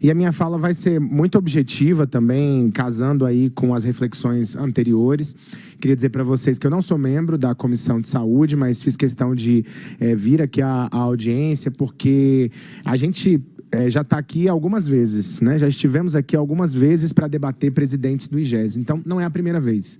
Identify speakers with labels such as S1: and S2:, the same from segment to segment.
S1: E a minha fala vai ser muito objetiva também, casando aí com as reflexões anteriores. Queria dizer para vocês que eu não sou membro da Comissão de Saúde, mas fiz questão de vir aqui à audiência, porque a gente já está aqui algumas vezes, né? Já estivemos aqui algumas vezes para debater presidentes do IGES. Então, não é a primeira vez.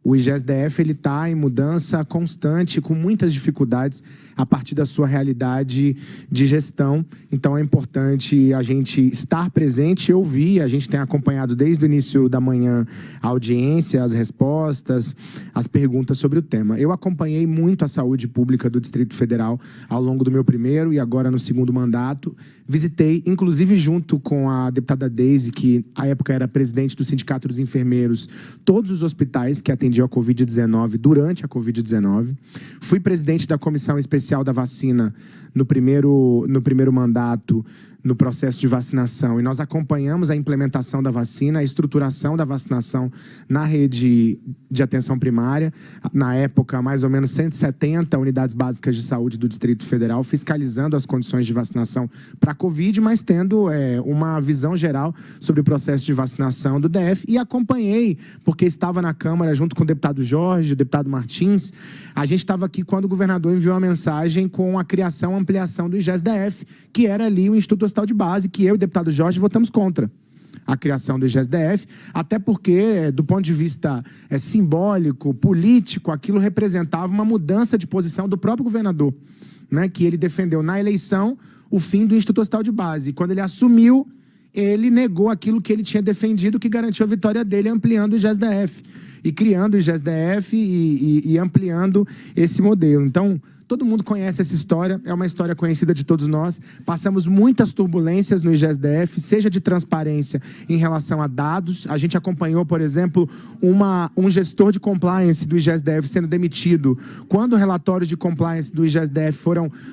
S1: O IGES-DF está em mudança constante, com muitas dificuldades a partir da sua realidade de gestão. Então, é importante a gente estar presente e ouvir. A gente tem acompanhado desde o início da manhã a audiência, as respostas, as perguntas sobre o tema. Eu acompanhei muito a saúde pública do Distrito Federal ao longo do meu primeiro e agora no segundo mandato. Visitei, inclusive junto com a deputada Deise, que à época era presidente do Sindicato dos Enfermeiros, todos os hospitais que atendiam a Covid-19 durante a Covid-19. Fui presidente da Comissão Especial da Vacina no primeiro mandato, no processo de vacinação, e nós acompanhamos a implementação da vacina, a estruturação da vacinação na rede de atenção primária, na época, mais ou menos 170 unidades básicas de saúde do Distrito Federal, fiscalizando as condições de vacinação para a Covid, mas tendo uma visão geral sobre o processo de vacinação do DF, e acompanhei, porque estava na Câmara junto com o deputado Jorge, o deputado Martins. A gente estava aqui quando o governador enviou uma mensagem com a criação, ampliação do IGES-DF, que era ali o Instituto Hospital de Base, que eu e o deputado Jorge votamos contra a criação do IGES-DF, até porque, do ponto de vista simbólico, político, aquilo representava uma mudança de posição do próprio governador, né, que ele defendeu na eleição o fim do Instituto Hospital de Base. E quando ele assumiu, ele negou aquilo que ele tinha defendido, que garantiu a vitória dele, ampliando o IGES-DF, e criando o IGES-DF e ampliando esse modelo. Então, todo mundo conhece essa história, é uma história conhecida de todos nós. Passamos muitas turbulências no IGES-DF, seja de transparência em relação a dados. A gente acompanhou, por exemplo, um gestor de compliance do IGES-DF sendo demitido quando relatórios de compliance do IGES-DF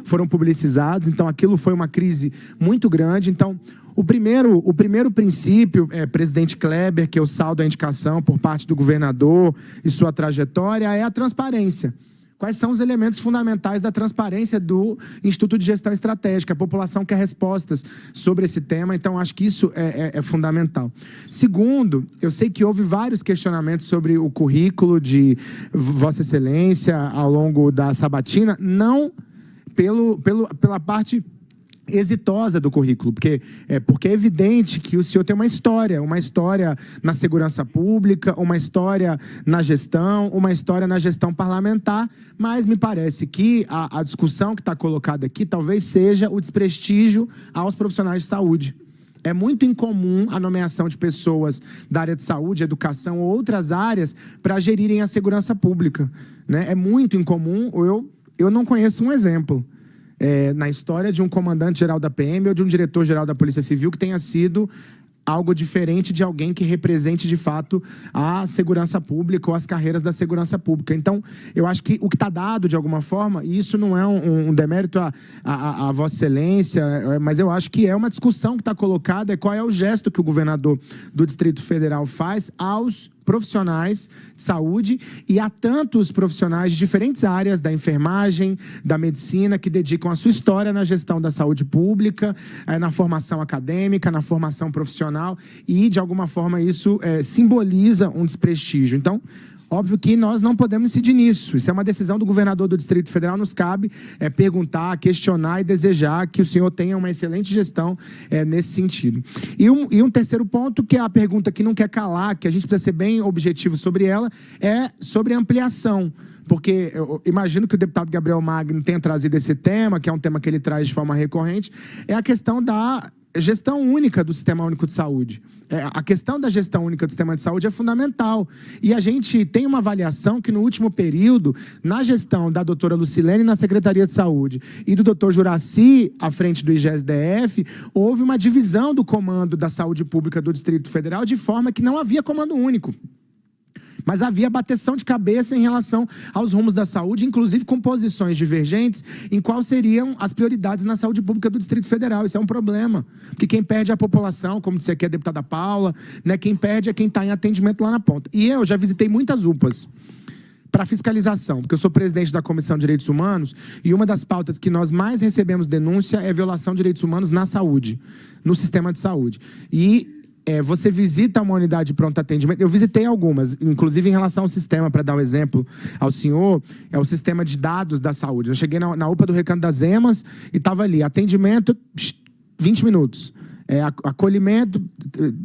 S1: foram publicizados. Então, aquilo foi uma crise muito grande. Então, o primeiro princípio, presidente Kleber, que eu saldo a indicação por parte do governador e sua trajetória, é a transparência. Quais são os elementos fundamentais da transparência do Instituto de Gestão Estratégica? A população quer respostas sobre esse tema, então acho que isso é fundamental. Segundo, eu sei que houve vários questionamentos sobre o currículo de Vossa Excelência ao longo da sabatina, não pela parte exitosa do currículo, porque é evidente que o senhor tem uma história na segurança pública, uma história na gestão parlamentar, mas me parece que a discussão que está colocada aqui talvez seja o desprestígio aos profissionais de saúde. É muito incomum a nomeação de pessoas da área de saúde, educação ou outras áreas para gerirem a segurança pública, né? É muito incomum, eu não conheço um exemplo na história de um comandante-geral da PM ou de um diretor-geral da Polícia Civil que tenha sido algo diferente de alguém que represente, de fato, a segurança pública ou as carreiras da segurança pública. Então, eu acho que o que está dado, de alguma forma, e isso não é um demérito a Vossa Excelência, mas eu acho que é uma discussão que está colocada, qual é o gesto que o governador do Distrito Federal faz aos profissionais de saúde, e há tantos profissionais de diferentes áreas da enfermagem, da medicina, que dedicam a sua história na gestão da saúde pública, na formação acadêmica, na formação profissional, e, de alguma forma, isso simboliza um desprestígio. Então, óbvio que nós não podemos incidir nisso. Isso é uma decisão do governador do Distrito Federal. Nos cabe perguntar, questionar e desejar que o senhor tenha uma excelente gestão nesse sentido. E um terceiro ponto, que é a pergunta que não quer calar, que a gente precisa ser bem objetivo sobre ela, é sobre ampliação. Porque eu imagino que o deputado Gabriel Magno tenha trazido esse tema, que é um tema que ele traz de forma recorrente, é a questão da gestão única do Sistema Único de Saúde. A questão da gestão única do sistema de saúde é fundamental. E a gente tem uma avaliação que, no último período, na gestão da doutora Lucilene na Secretaria de Saúde e do doutor Juraci à frente do IGES-DF, houve uma divisão do comando da saúde pública do Distrito Federal, de forma que não havia comando único. Mas havia bateção de cabeça em relação aos rumos da saúde, inclusive com posições divergentes em quais seriam as prioridades na saúde pública do Distrito Federal. Isso é um problema, porque quem perde é a população, como disse aqui a deputada Paula, né? Quem perde é quem está em atendimento lá na ponta. E eu já visitei muitas UPAs. para fiscalização, porque eu sou presidente da Comissão de Direitos Humanos e uma das pautas que nós mais recebemos denúncia é violação de direitos humanos na saúde, no sistema de saúde. E você visita uma unidade de pronto atendimento, eu visitei algumas, inclusive em relação ao sistema, para dar um exemplo ao senhor, é o sistema de dados da saúde. Eu cheguei na UPA do Recanto das Emas e estava ali, atendimento, 20 minutos. Acolhimento,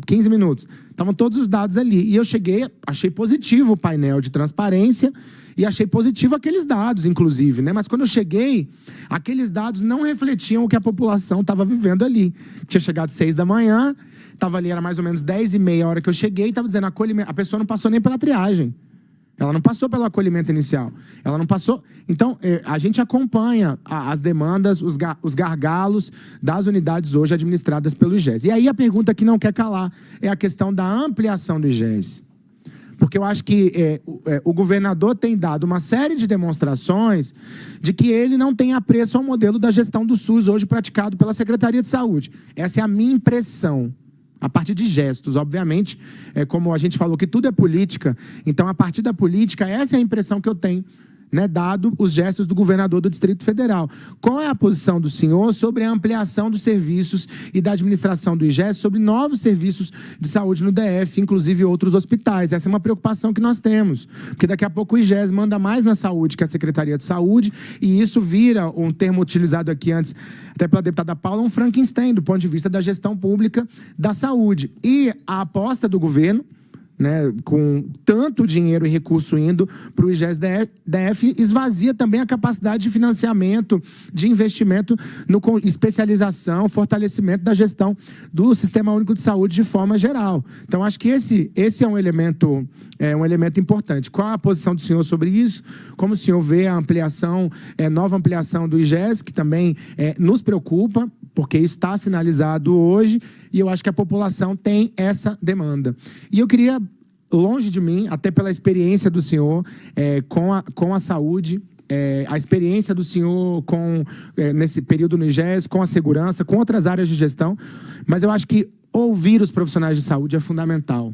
S1: 15 minutos. Estavam todos os dados ali. E eu cheguei, achei positivo o painel de transparência e achei positivo aqueles dados, inclusive, né? Mas quando eu cheguei, aqueles dados não refletiam o que a população estava vivendo ali. Tinha chegado 6 da manhã, estava ali, era mais ou menos 10h30 a hora que eu cheguei, estava dizendo acolhimento. A pessoa não passou nem pela triagem. Ela não passou pelo acolhimento inicial. Ela não passou. Então, a gente acompanha as demandas, os gargalos das unidades hoje administradas pelo IGES. E aí a pergunta que não quer calar é a questão da ampliação do IGES. Porque eu acho que o governador tem dado uma série de demonstrações de que ele não tem apreço ao modelo da gestão do SUS hoje praticado pela Secretaria de Saúde. Essa é a minha impressão. A partir de gestos, obviamente, como a gente falou que tudo é política, então a partir da política, essa é a impressão que eu tenho, né, dado os gestos do governador do Distrito Federal. Qual é a posição do senhor sobre a ampliação dos serviços e da administração do IGES sobre novos serviços de saúde no DF, inclusive outros hospitais? Essa é uma preocupação que nós temos, porque daqui a pouco o IGES manda mais na saúde que a Secretaria de Saúde, e isso vira um termo utilizado aqui antes, até pela deputada Paula, um Frankenstein, do ponto de vista da gestão pública da saúde. E a aposta do governo, né, com tanto dinheiro e recurso indo para o IGES-DF, esvazia também a capacidade de financiamento, de investimento no especialização, fortalecimento da gestão do Sistema Único de Saúde de forma geral. Então, acho que esse é um elemento importante. Qual a posição do senhor sobre isso? Como o senhor vê a ampliação, nova ampliação do IGES, que também nos preocupa, porque isso está sinalizado hoje, e eu acho que a população tem essa demanda. E eu queria, longe de mim, até pela experiência do senhor com a saúde, a experiência do senhor nesse período no IGES, com a segurança, com outras áreas de gestão, mas eu acho que ouvir os profissionais de saúde é fundamental.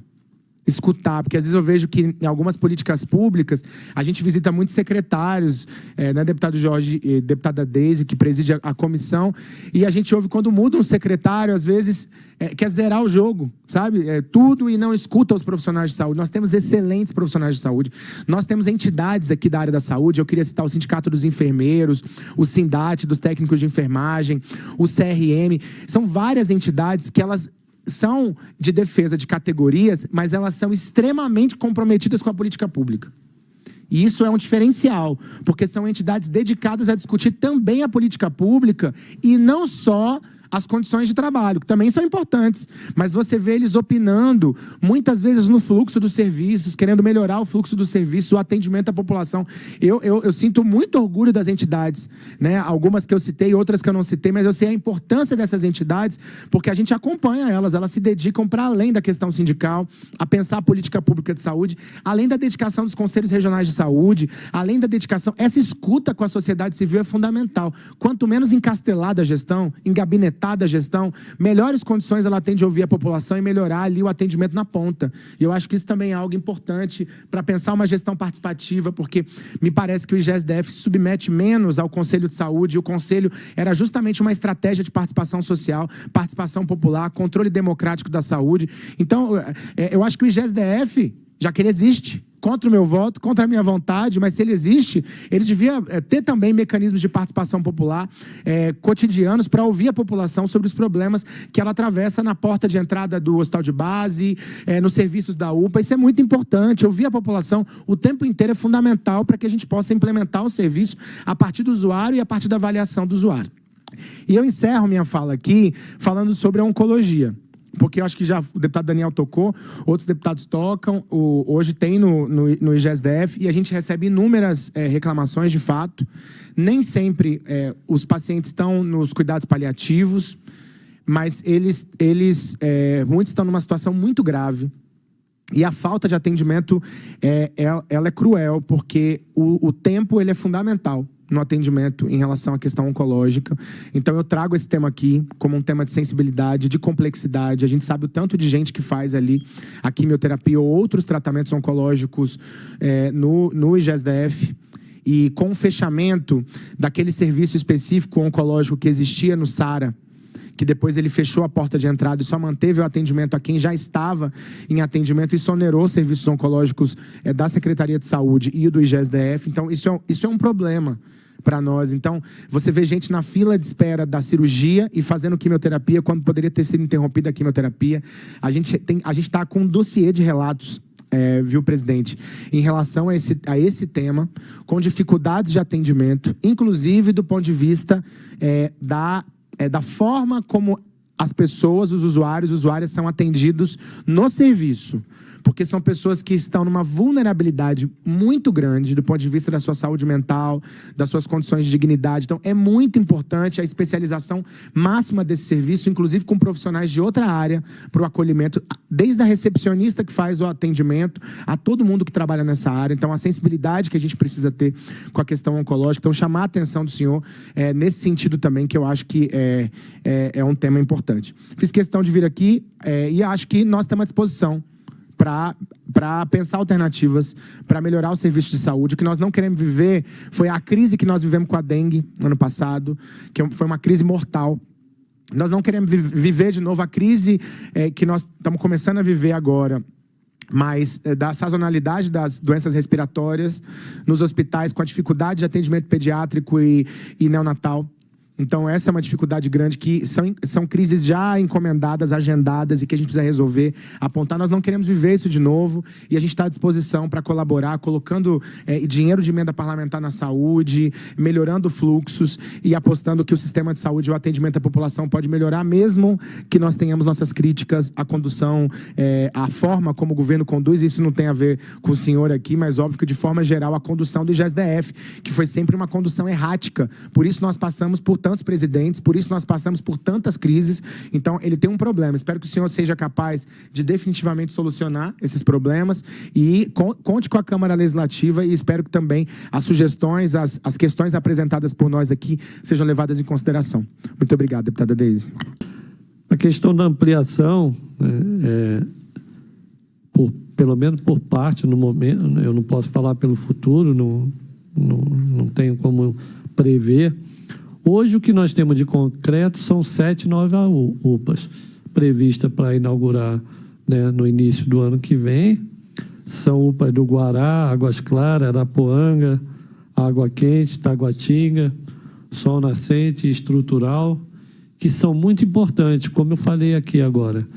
S1: Escutar, porque às vezes eu vejo que em algumas políticas públicas a gente visita muitos secretários, né, deputado Jorge, deputada Deise, que preside a comissão, e a gente ouve quando muda um secretário, às vezes quer zerar o jogo, sabe? Tudo, e não escuta os profissionais de saúde. Nós temos excelentes profissionais de saúde, nós temos entidades aqui da área da saúde, eu queria citar o Sindicato dos Enfermeiros, o SINDAT, dos técnicos de enfermagem, o CRM, são várias entidades que elas são de defesa de categorias, mas elas são extremamente comprometidas com a política pública. E isso é um diferencial, porque são entidades dedicadas a discutir também a política pública e não só as condições de trabalho, que também são importantes, mas você vê eles opinando, muitas vezes no fluxo dos serviços, querendo melhorar o fluxo do serviço, o atendimento à população. Eu sinto muito orgulho das entidades, né? Algumas que eu citei, outras que eu não citei, mas eu sei a importância dessas entidades, porque a gente acompanha elas se dedicam para além da questão sindical, a pensar a política pública de saúde, além da dedicação dos conselhos regionais de saúde, além da dedicação, essa escuta com a sociedade civil é fundamental. Quanto menos encastelada a gestão, engabinetada a gestão, melhores condições ela tem de ouvir a população e melhorar ali o atendimento na ponta. E eu acho que isso também é algo importante para pensar uma gestão participativa, porque me parece que o IGES-DF se submete menos ao Conselho de Saúde, e o Conselho era justamente uma estratégia de participação social, participação popular, controle democrático da saúde. Então, eu acho que o IGES-DF, já que ele existe, contra o meu voto, contra a minha vontade, mas se ele existe, ele devia ter também mecanismos de participação popular cotidianos para ouvir a população sobre os problemas que ela atravessa na porta de entrada do hospital de base, nos serviços da UPA. Isso é muito importante. Ouvir a população o tempo inteiro é fundamental para que a gente possa implementar o serviço a partir do usuário e a partir da avaliação do usuário. E eu encerro minha fala aqui falando sobre a oncologia, porque eu acho que já o deputado Daniel tocou, outros deputados tocam, hoje tem no IGES-DF, e a gente recebe inúmeras reclamações de fato. Nem sempre os pacientes estão nos cuidados paliativos, mas muitos estão numa situação muito grave. E a falta de atendimento, ela é cruel, porque o tempo ele é fundamental. no atendimento em relação à questão oncológica. Então, eu trago esse tema aqui como um tema de sensibilidade, de complexidade. A gente sabe o tanto de gente que faz ali a quimioterapia ou outros tratamentos oncológicos no IGESDF. E com o fechamento daquele serviço específico oncológico que existia no SARA, que depois ele fechou a porta de entrada e só manteve o atendimento a quem já estava em atendimento e sonerou serviços oncológicos da Secretaria de Saúde e do IGESDF. Então, isso é um problema para nós. Então, você vê gente na fila de espera da cirurgia e fazendo quimioterapia quando poderia ter sido interrompida a quimioterapia. A gente está com um dossiê de relatos, viu, presidente, em relação a esse tema, com dificuldades de atendimento, inclusive do ponto de vista da forma como as pessoas, os usuárias são atendidos no serviço. Porque são pessoas que estão numa vulnerabilidade muito grande do ponto de vista da sua saúde mental, das suas condições de dignidade. Então, é muito importante a especialização máxima desse serviço, inclusive com profissionais de outra área, para o acolhimento, desde a recepcionista que faz o atendimento, a todo mundo que trabalha nessa área. Então, a sensibilidade que a gente precisa ter com a questão oncológica. Então, chamar a atenção do senhor nesse sentido também, que eu acho que é um tema importante. Fiz questão de vir aqui e acho que nós estamos à disposição para pensar alternativas, para melhorar o serviço de saúde. O que nós não queremos viver foi a crise que nós vivemos com a dengue no ano passado, que foi uma crise mortal. Nós não queremos viver de novo a crise que nós estamos começando a viver agora, mas da sazonalidade das doenças respiratórias nos hospitais, com a dificuldade de atendimento pediátrico e neonatal. Então, essa é uma dificuldade grande, que são crises já encomendadas, agendadas e que a gente precisa resolver, apontar. Nós não queremos viver isso de novo e a gente está à disposição para colaborar, colocando dinheiro de emenda parlamentar na saúde, melhorando fluxos e apostando que o sistema de saúde e o atendimento à população pode melhorar, mesmo que nós tenhamos nossas críticas à condução, à forma como o governo conduz. Isso não tem a ver com o senhor aqui, mas óbvio que, de forma geral, a condução do IGESDF, que foi sempre uma condução errática. Por isso nós passamos por tantos presidentes, por isso nós passamos por tantas crises. Então, ele tem um problema. Espero que o senhor seja capaz de definitivamente solucionar esses problemas e conte com a Câmara Legislativa, e espero que também as sugestões, as questões apresentadas por nós aqui sejam levadas em consideração. Muito obrigado, deputada Deise.
S2: A questão da ampliação, pelo menos por parte, no momento, eu não posso falar pelo futuro, não tenho como prever. Hoje, o que nós temos de concreto são 7 novas UPAs previstas para inaugurar, né, no início do ano que vem. São UPAs do Guará, Águas Claras, Arapuanga, Água Quente, Taguatinga, Sol Nascente e Estrutural, que são muito importantes, como eu falei aqui agora.